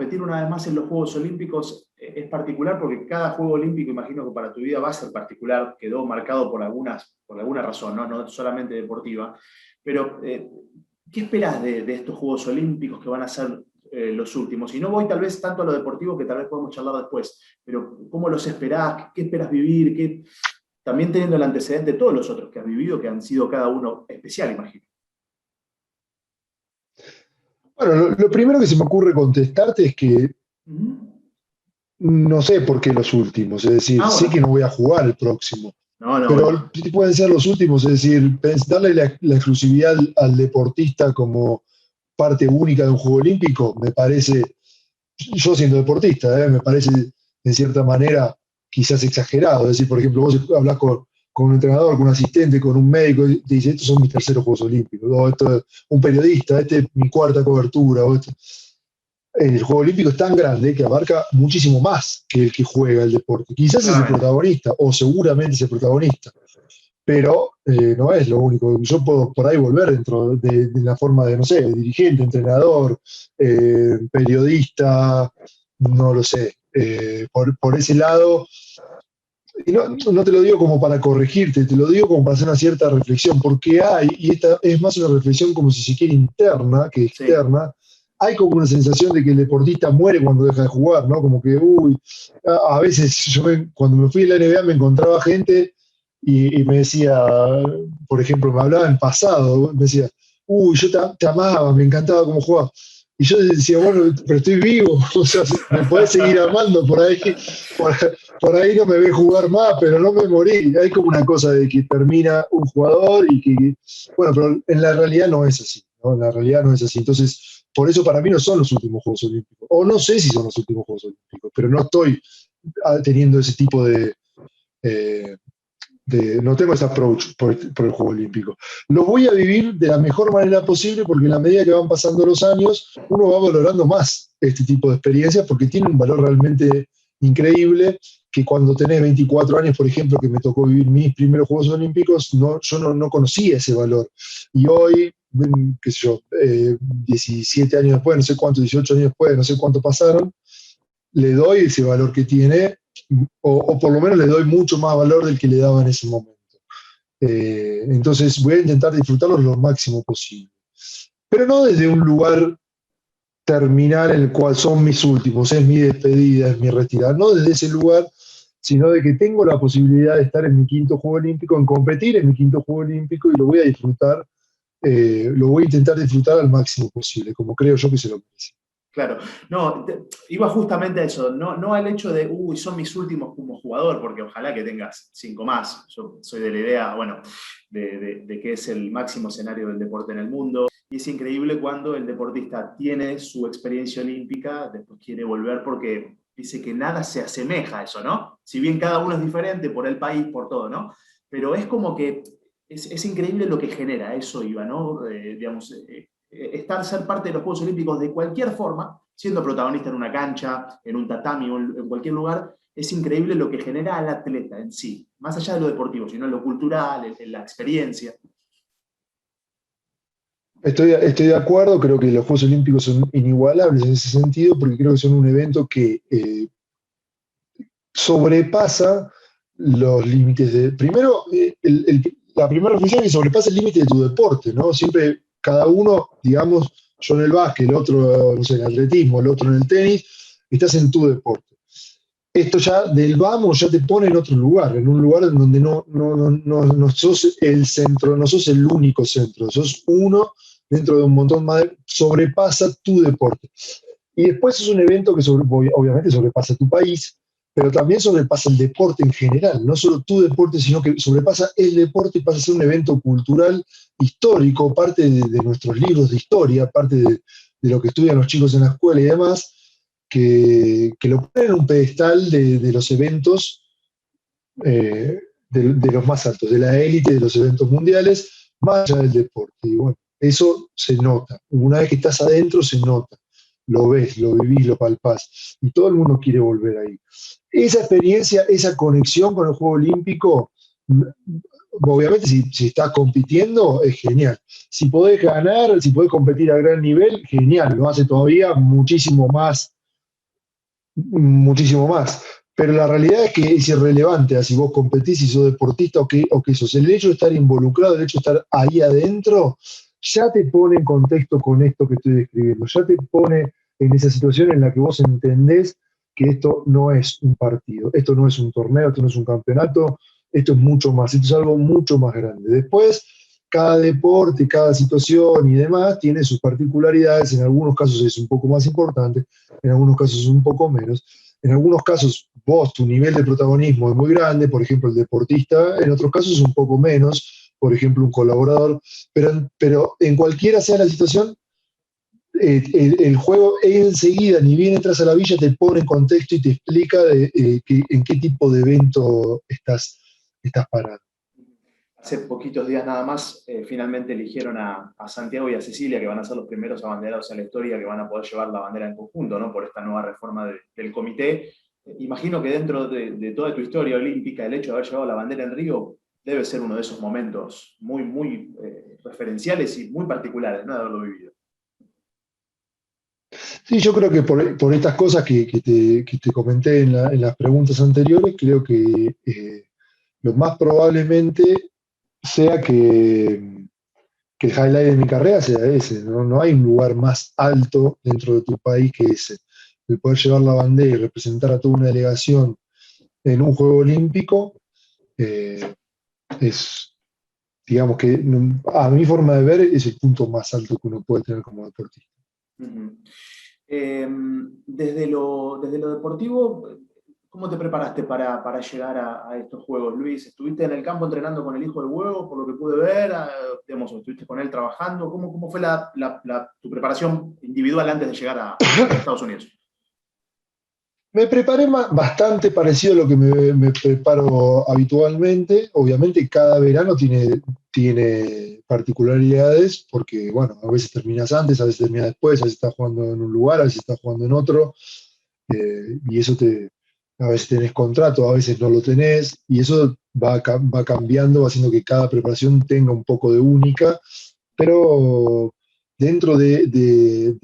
competir una vez más en los Juegos Olímpicos es particular porque cada Juego Olímpico, imagino que para tu vida va a ser particular, quedó marcado por alguna razón, ¿no? No solamente deportiva. Pero, ¿qué esperás de estos Juegos Olímpicos que van a ser los últimos? Y no voy tal vez tanto a lo deportivo, que tal vez podemos charlar después, pero ¿cómo los esperás? ¿Qué esperás vivir? También teniendo el antecedente de todos los otros que has vivido, que han sido cada uno especial, imagino. Bueno, lo primero que se me ocurre contestarte es que Uh -huh. no sé por qué los últimos, es decir, Ah, sé que bueno. no voy a jugar el próximo, No, no, pero bueno. sí pueden ser los últimos, es decir, darle la exclusividad al deportista como parte única de un juego olímpico, me parece, yo siendo deportista, me parece en cierta manera quizás exagerado. Es decir, por ejemplo, vos hablas con un entrenador, con un asistente, con un médico, y te dice, estos son mis terceros Juegos Olímpicos, o esto es un periodista, este es mi cuarta cobertura. El Juego Olímpico es tan grande que abarca muchísimo más que el que juega el deporte. Quizás es el Claramente. protagonista, o seguramente es el protagonista, pero no es lo único. Yo puedo por ahí volver dentro de la forma de, no sé, dirigente, entrenador, periodista, no lo sé. Por ese lado, y no te lo digo como para corregirte, te lo digo como para hacer una cierta reflexión, porque hay, y esta es más una reflexión como si se quiere interna que Sí. externa, hay como una sensación de que el deportista muere cuando deja de jugar, ¿no? Como que, uy, a veces cuando me fui a la NBA me encontraba gente y me decía, por ejemplo, me hablaba en pasado, me decía, uy, yo te amaba, me encantaba cómo jugabas. Y yo decía, bueno, pero estoy vivo, o sea, me podés seguir amando por, por ahí no me ve jugar más, pero no me morí. Hay como una cosa de que termina un jugador y que, bueno, pero en la realidad no es así, ¿no? En la realidad no es así. Entonces, por eso para mí no son los últimos Juegos Olímpicos. O no sé si son los últimos Juegos Olímpicos, pero no estoy teniendo ese tipo eh, no tengo ese approach por el Juego Olímpico. Lo voy a vivir de la mejor manera posible porque en la medida que van pasando los años, uno va valorando más este tipo de experiencias porque tiene un valor realmente increíble que cuando tenés 24 años, por ejemplo, que me tocó vivir mis primeros Juegos Olímpicos, yo no conocía ese valor. Y hoy, qué sé yo, 17 años después, no sé cuánto, 18 años después, no sé cuánto pasaron, le doy ese valor que tiene, o por lo menos le doy mucho más valor del que le daba en ese momento. Entonces voy a intentar disfrutarlo lo máximo posible. Pero no desde un lugar terminal en el cual son mis últimos, es mi despedida, es mi retirada, no desde ese lugar, sino de que tengo la posibilidad de estar en mi quinto Juego Olímpico, en competir en mi quinto Juego Olímpico y lo voy a disfrutar, lo voy a intentar disfrutar al máximo posible, como creo yo que se lo merece. Claro, no, iba justamente a eso, no al hecho de, uy, son mis últimos como jugador, porque ojalá que tengas 5 más. Yo soy de la idea, bueno, de que es el máximo escenario del deporte en el mundo. Y es increíble cuando el deportista tiene su experiencia olímpica, después quiere volver porque dice que nada se asemeja a eso, ¿no? Si bien cada uno es diferente por el país, por todo, ¿no? Pero es como que es increíble lo que genera eso, Iba, ¿no? Digamos, ser parte de los Juegos Olímpicos de cualquier forma, siendo protagonista en una cancha, en un tatami o en cualquier lugar, es increíble lo que genera al atleta en sí, más allá de lo deportivo, sino en lo cultural, en la experiencia. Estoy de acuerdo, creo que los Juegos Olímpicos son inigualables en ese sentido, porque creo que son un evento que sobrepasa los límites de. Primero, la primera reflexión es que sobrepasa el límite de tu deporte, ¿no? Siempre cada uno, digamos, yo en el básquet, el otro, no sé, en el atletismo, el otro en el tenis, estás en tu deporte. Esto ya del vamos ya te pone en otro lugar, en un lugar en donde no sos el centro, no sos el único centro, sos uno dentro de un montón más, sobrepasa tu deporte. Y después es un evento que obviamente sobrepasa tu país, pero también sobrepasa el deporte en general, no solo tu deporte, sino que sobrepasa el deporte y pasa a ser un evento cultural histórico, parte de nuestros libros de historia, parte de lo que estudian los chicos en la escuela y demás, que lo ponen en un pedestal de los eventos, de los más altos, de la élite de los eventos mundiales, más allá del deporte. Y bueno, eso se nota. Una vez que estás adentro, se nota. Lo ves, lo vivís, lo palpás. Y todo el mundo quiere volver ahí. Esa experiencia, esa conexión con el Juego Olímpico, obviamente si estás compitiendo, es genial. Si podés ganar, si podés competir a gran nivel, genial. Lo hace todavía muchísimo más muchísimo más. Pero la realidad es que es irrelevante a si vos competís, si sos deportista o qué sos. El hecho de estar involucrado, el hecho de estar ahí adentro, ya te pone en contexto con esto que estoy describiendo. Ya te pone en esa situación en la que vos entendés que esto no es un partido, esto no es un torneo, esto no es un campeonato, esto es mucho más, esto es algo mucho más grande. Después, cada deporte, cada situación y demás tiene sus particularidades. En algunos casos es un poco más importante, en algunos casos es un poco menos. En algunos casos, vos, tu nivel de protagonismo es muy grande, por ejemplo, el deportista, en otros casos es un poco menos, por ejemplo, un colaborador, pero en cualquiera sea la situación, el juego enseguida, ni bien entras a la villa, te pone en contexto y te explica en qué tipo de evento estás parado. Hace poquitos días nada más, finalmente eligieron a Santiago y a Cecilia, que van a ser los primeros abanderados en la historia, que van a poder llevar la bandera en conjunto, ¿no? Por esta nueva reforma del comité. Imagino que dentro de toda tu historia olímpica, el hecho de haber llevado la bandera en Río debe ser uno de esos momentos muy, muy referenciales y muy particulares, ¿no? De haberlo vivido. Sí, yo creo que por estas cosas que te comenté en las preguntas anteriores, creo que lo más probablemente sea que el highlight de mi carrera sea ese, ¿no? No hay un lugar más alto dentro de tu país que ese. El poder llevar la bandera y representar a toda una delegación en un juego olímpico eh, es, digamos que a mi forma de ver, es el punto más alto que uno puede tener como deportista. Uh -huh. Desde lo deportivo, ¿cómo te preparaste para llegar a estos juegos, Luis? ¿Estuviste en el campo entrenando con el hijo del huevo, por lo que pude ver? Digamos, ¿estuviste con él trabajando? ¿Cómo fue tu preparación individual antes de llegar a Estados Unidos? Me preparé bastante parecido a lo que me preparo habitualmente. Obviamente cada verano tiene particularidades porque, bueno, a veces terminas antes, a veces terminas después, a veces estás jugando en un lugar, a veces estás jugando en otro, y a veces tenés contrato, a veces no lo tenés, y eso va cambiando, va haciendo que cada preparación tenga un poco de única, pero dentro de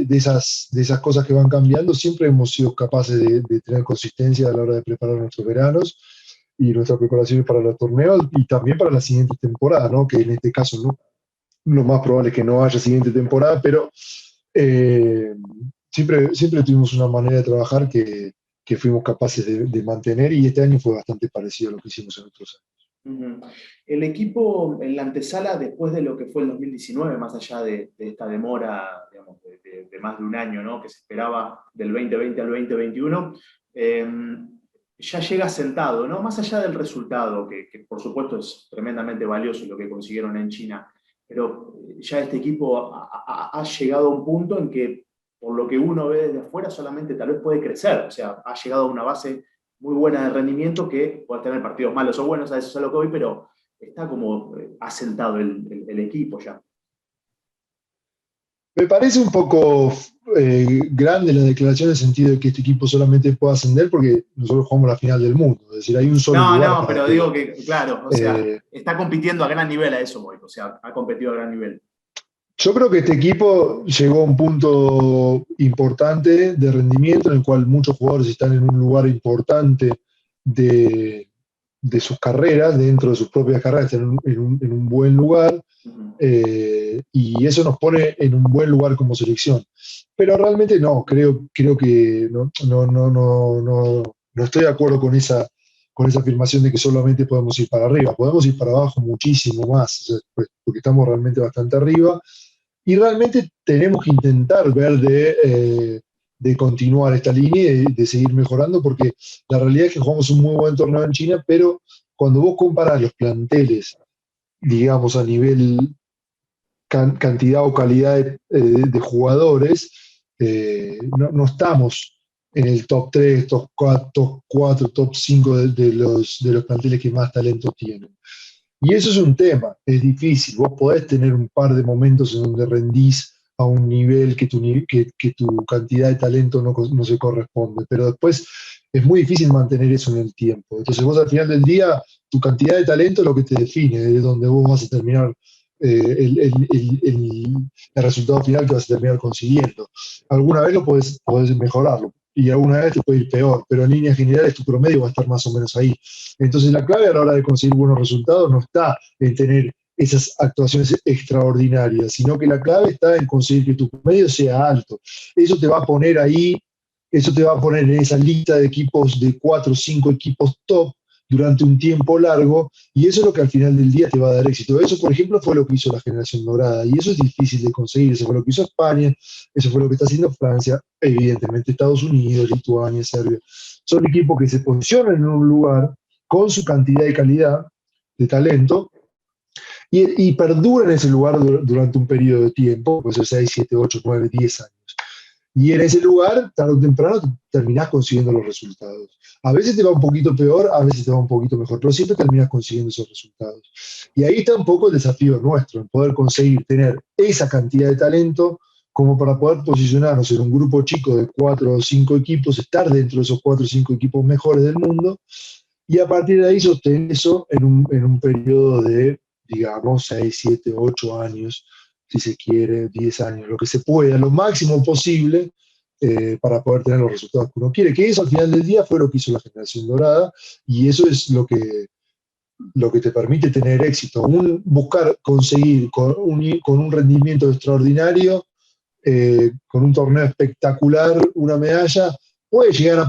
esas cosas que van cambiando, siempre hemos sido capaces de tener consistencia a la hora de preparar nuestros veranos y nuestras preparaciones para los torneos y también para la siguiente temporada, ¿no? Que en este caso no, lo más probable es que no haya siguiente temporada, pero eh, siempre tuvimos una manera de trabajar que fuimos capaces de mantener y este año fue bastante parecido a lo que hicimos en otros años. Uh-huh. El equipo en la antesala, después de lo que fue el 2019, más allá de esta demora, digamos, de más de un año, ¿no? Que se esperaba del 2020 al 2021, ya llega sentado, ¿no? Más allá del resultado, que por supuesto es tremendamente valioso lo que consiguieron en China, pero ya este equipo ha llegado a un punto en que, por lo que uno ve desde afuera, solamente tal vez puede crecer, o sea, ha llegado a una base muy buena de rendimiento que puede tener partidos malos o buenos, a eso es a lo que voy, pero está como asentado el equipo ya. Me parece un poco grande la declaración en el sentido de que este equipo solamente puede ascender porque nosotros jugamos la final del mundo. Es decir, hay un solo No, lugar no, para pero que. digo que, claro, o sea, eh, está compitiendo a gran nivel, a eso voy, o sea, ha competido a gran nivel. yo creo que este equipo llegó a un punto importante de rendimiento en el cual muchos jugadores están en un lugar importante de, de sus carreras, dentro de sus propias carreras, están en un buen lugar. Uh -huh. Y eso nos pone en un buen lugar como selección. Pero realmente no, creo que no estoy de acuerdo con esa afirmación de que solamente podemos ir para arriba. Podemos ir para abajo muchísimo más, o sea, pues, porque estamos realmente bastante arriba. Y realmente tenemos que intentar ver de continuar esta línea y de seguir mejorando, porque la realidad es que jugamos un muy buen torneo en China, pero cuando vos comparás los planteles, digamos, a nivel cantidad o calidad de jugadores, no estamos en el top 3 top 4 top 5 de los planteles que más talento tienen. Y eso es un tema, es difícil. Vos podés tener un par de momentos en donde rendís a un nivel que tu cantidad de talento no se corresponde, pero después es muy difícil mantener eso en el tiempo. Entonces vos al final del día, tu cantidad de talento es lo que te define, es donde vos vas a terminar el resultado final que vas a terminar consiguiendo. Alguna vez podés mejorarlo, y alguna vez te puede ir peor, pero en líneas generales tu promedio va a estar más o menos ahí. Entonces la clave a la hora de conseguir buenos resultados no está en tener esas actuaciones extraordinarias, sino que la clave está en conseguir que tu promedio sea alto. Eso te va a poner ahí, eso te va a poner en esa lista de equipos, de 4 o 5 equipos top durante un tiempo largo, y eso es lo que al final del día te va a dar éxito. Eso, por ejemplo, fue lo que hizo la generación dorada, y eso es difícil de conseguir. Eso fue lo que hizo España, eso fue lo que está haciendo Francia, evidentemente Estados Unidos, Lituania, Serbia. Son equipos que se posicionan en un lugar con su cantidad y calidad de talento, y perduran en ese lugar durante un periodo de tiempo, pues 6, 7, 8, 9, 10 años. Y en ese lugar, tarde o temprano, terminás consiguiendo los resultados. A veces te va un poquito peor, a veces te va un poquito mejor, pero siempre terminás consiguiendo esos resultados. Y ahí está un poco el desafío nuestro, en poder conseguir tener esa cantidad de talento como para poder posicionarnos en un grupo chico de 4 o 5 equipos, estar dentro de esos 4 o 5 equipos mejores del mundo, y a partir de ahí sostener eso en un periodo de, digamos, 6, 7, 8 años, si se quiere, 10 años, lo que se pueda, lo máximo posible, para poder tener los resultados que uno quiere. Que eso al final del día fue lo que hizo la generación dorada, y eso es lo que te permite tener éxito. Buscar conseguir con un rendimiento extraordinario, con un torneo espectacular, una medalla, puede llegar a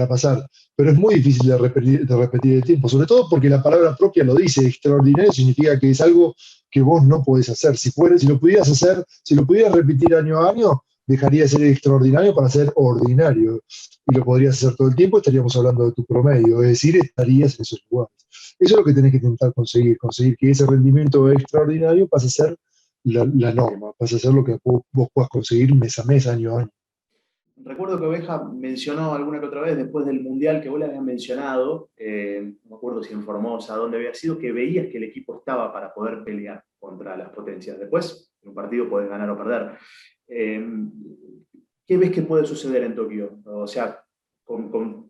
pasar, pero es muy difícil de repetir el tiempo, sobre todo porque la palabra propia lo dice. Extraordinario significa que es algo que vos no podés hacer. Si lo pudieras hacer, si lo pudieras repetir año a año, dejaría de ser extraordinario para ser ordinario, y lo podrías hacer todo el tiempo, estaríamos hablando de tu promedio, es decir, estarías en esos lugares. Eso es lo que tenés que intentar conseguir que ese rendimiento extraordinario pase a ser la norma, pasa a ser lo que vos puedas conseguir mes a mes, año a año. Recuerdo que Oveja mencionó alguna que otra vez después del Mundial que vos le habías mencionado, no me acuerdo si en Formosa, dónde había sido, que veías que el equipo estaba para poder pelear contra las potencias. Después, en un partido podés ganar o perder. Eh, ¿Qué ves que puede suceder en Tokio? O sea, con...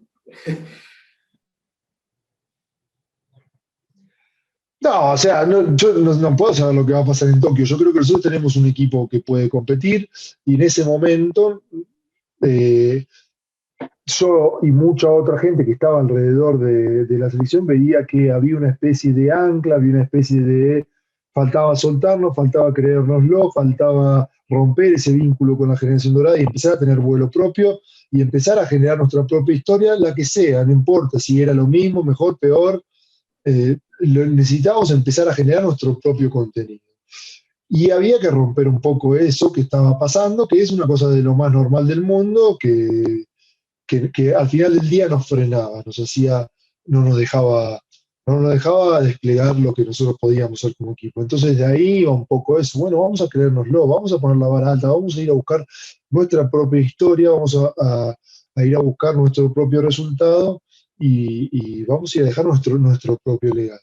No, o sea, yo no puedo saber lo que va a pasar en Tokio. Yo creo que nosotros tenemos un equipo que puede competir, y en ese momento, eh, yo y mucha otra gente que estaba alrededor de la selección veía que había una especie de ancla, había una especie de... Faltaba soltarnos, faltaba creérnoslo, faltaba romper ese vínculo con la generación dorada y empezar a tener vuelo propio y empezar a generar nuestra propia historia, la que sea, no importa si era lo mismo, mejor, peor. Necesitábamos empezar a generar nuestro propio contenido. Y había que romper un poco eso que estaba pasando, que es una cosa de lo más normal del mundo, que al final del día nos frenaba, no nos dejaba, no nos dejaba desplegar lo que nosotros podíamos hacer como equipo. Entonces de ahí iba un poco eso. Bueno, vamos a creérnoslo, vamos a poner la vara alta, vamos a ir a buscar nuestra propia historia, vamos a ir a buscar nuestro propio resultado, y vamos a ir a dejar nuestro propio legado.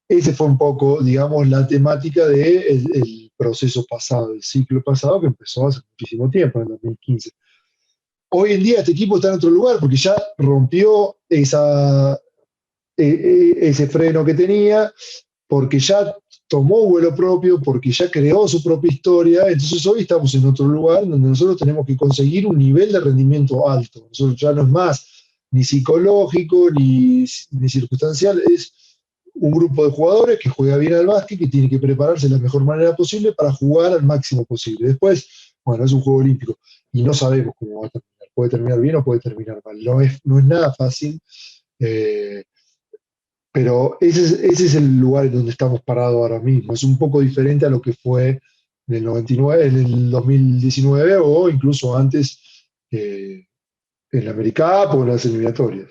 Ese fue un poco, digamos, la temática del proceso pasado, el ciclo pasado, que empezó hace muchísimo tiempo, en el 2015. Hoy en día este equipo está en otro lugar porque ya rompió ese freno que tenía, porque ya tomó vuelo propio, porque ya creó su propia historia. Entonces hoy estamos en otro lugar donde nosotros tenemos que conseguir un nivel de rendimiento alto. Nosotros ya no es más ni psicológico ni circunstancial, es un grupo de jugadores que juega bien al básquet, que tiene que prepararse de la mejor manera posible para jugar al máximo posible. Después, bueno, es un juego olímpico y no sabemos cómo va a terminar. Puede terminar bien o puede terminar mal. No es nada fácil, eh, pero ese es el lugar en donde estamos parados ahora mismo. Es un poco diferente a lo que fue en el 99, en el 2019, o incluso antes, en la AmeriCup o en las eliminatorias.